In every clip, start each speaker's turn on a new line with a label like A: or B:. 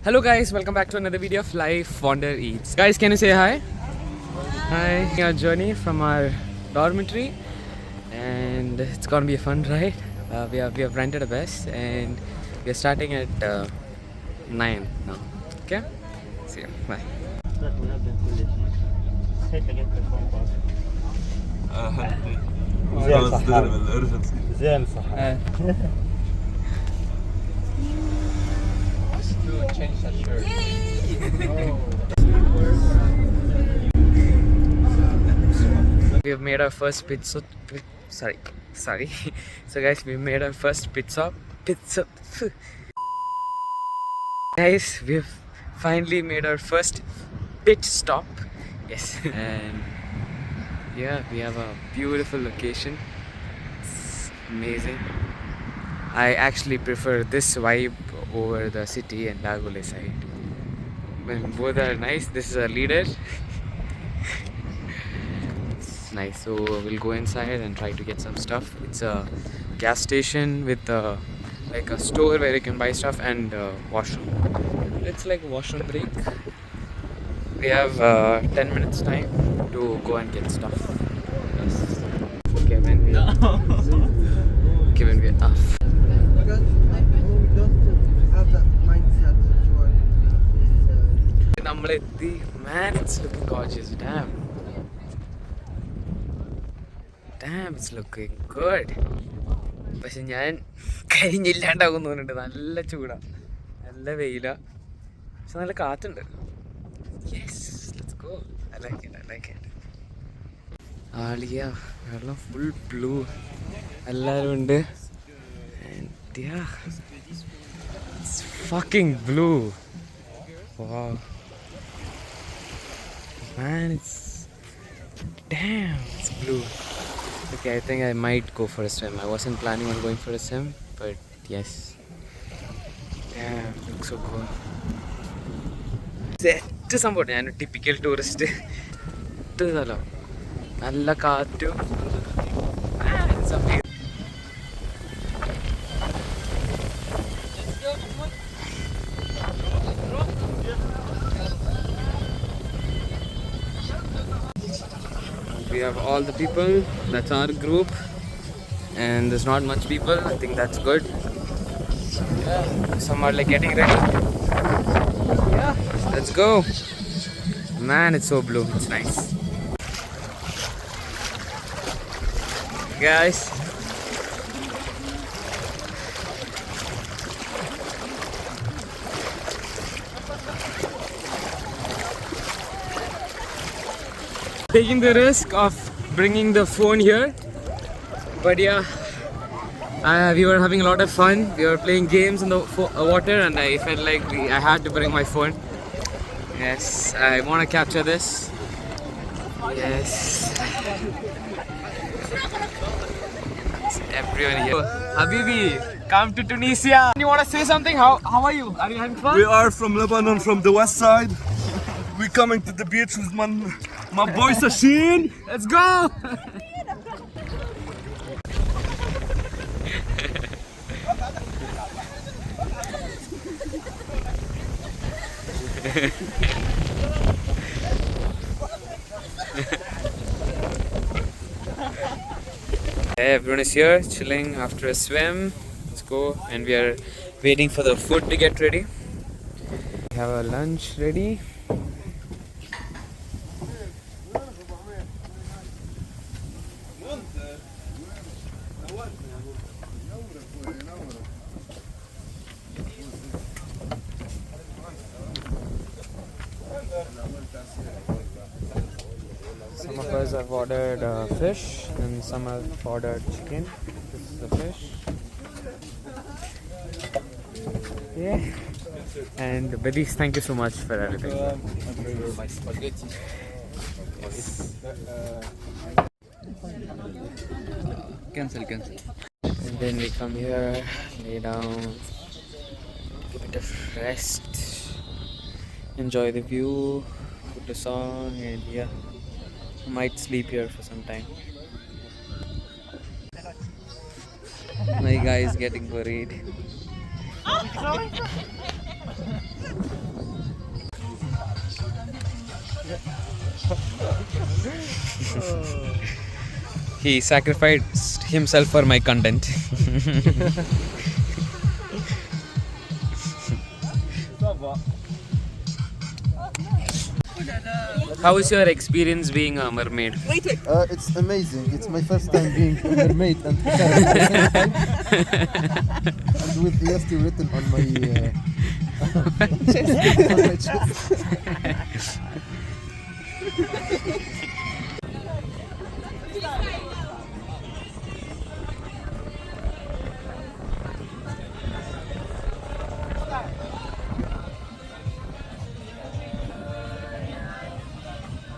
A: Hello guys, welcome back to another video of Life Wander Eats. Guys, can you say hi? Hi. Our journey from our dormitory, and it's gonna be a fun ride. We have rented a bus and we are starting at 9 now. Okay? See you. Bye.
B: زين صح.
A: Change that shirt. We have made our first pizza. Sorry. So guys, we made our first pizza. Guys, we've finally made our first pit stop. Yes. And yeah, we have a beautiful location. It's amazing. I actually prefer this vibe over the city and Lagole side. When both are nice, this is a leader. It's nice. So we'll go inside and try to get some stuff. It's a gas station with like a store where you can buy stuff and washroom. It's like a washroom break. We have 10 minutes time to go and get stuff. Yes. Okay, when we are off.
C: Because we don't have that mindset that you are
A: Man, it's looking gorgeous. Damn, it's looking good. പക്ഷെ ഞാൻ കഴിഞ്ഞില്ലാണ്ടാകും തോന്നുന്നുണ്ട്. നല്ല ചൂടാ, നല്ല വെയിലാ, പക്ഷെ നല്ല കാറ്റുണ്ട്. Yes, let's go. I like it. ആളിയ വെള്ളം ഫുൾ ബ്ലൂ, എല്ലാവരും ഉണ്ട്. And yeah, it's fucking blue. Wow. Man, it's blue. Okay, I think I might go for a swim. I wasn't planning on going for a swim, but yes. Damn, looks so cool. Set സംഭവം. ഞാൻ typical tourist. ഇതല്ലോ നല്ല കാറ്റും. We have all the people. That's our group, and there's not much people. I think that's good. Yeah, some are like getting ready. Yeah, let's go. Man, it's so blue. It's nice. Guys, taking the risk of bringing the phone here, but yeah, we were having a lot of fun. We were playing games in the water, and I felt like I had to bring my phone. Yes, I want to capture this. Yes. Everyone here. Habibi, come to Tunisia. You want to say something? How are you? Are you having fun?
B: We are from Lebanon, from the west side. We coming to the beach with my boy Sachin.
A: Let's go. Hey, everyone is here chilling after a swim. Let's go. And we are waiting for the food to get ready. We have our lunch ready. Some of us have ordered fish and some have ordered chicken. This is the fish. Yeah. And Bedis, thank you so much for everything.
B: My spaghetti.
A: Yes.
B: Cancel.
A: And then we come here, lay down, take a bit of rest, enjoy the view, put a song, and yeah, might sleep here for some time. My guy is getting worried. He sacrificed himself for my content. How is your experience being a mermaid?
C: It's amazing. It's my first time being a mermaid and and with EST written on my on my chest.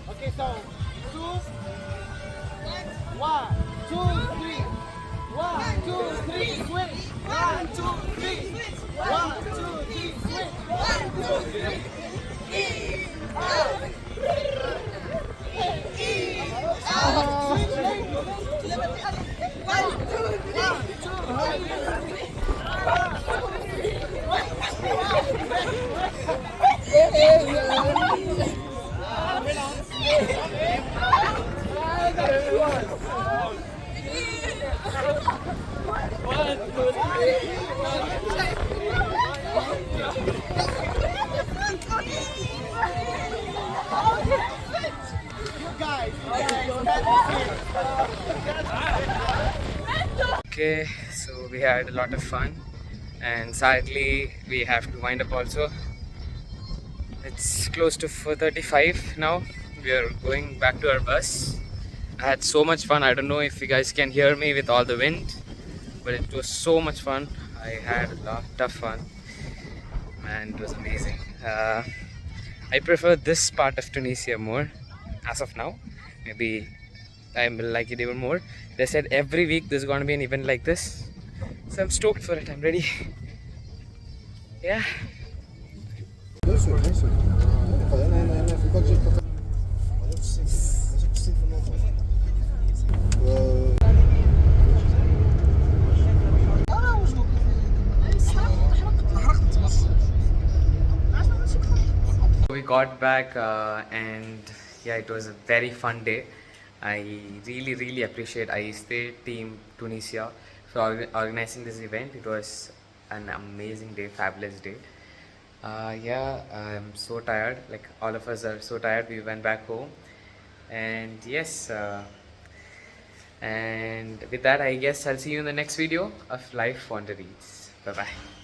D: Okay, so one, two, three. One, two, three, switch. One, two, three. One, two, three, switch. One, two, three.
A: Okay, so we had a lot of fun, and sadly we have to wind up also. It's close to 4:35 now. We are going back to our bus. I had so much fun. I don't know if you guys can hear me with all the wind, but it was so much fun. I had a lot of fun, and it was amazing. I prefer this part of Tunisia more as of now. Maybe I will like it even more. They said every week there's gonna be an event like this, so I'm stoked for it. I'm ready. Yeah. We got back and yeah, it was a very fun day. I really appreciate ISTE team Tunisia for organizing this event. It was an amazing day, fabulous day. Yeah, I'm so tired. Like all of us are so tired. We went back home, and yes, and with that, I guess I'll see you in the next video of Life Wanderies. Bye bye.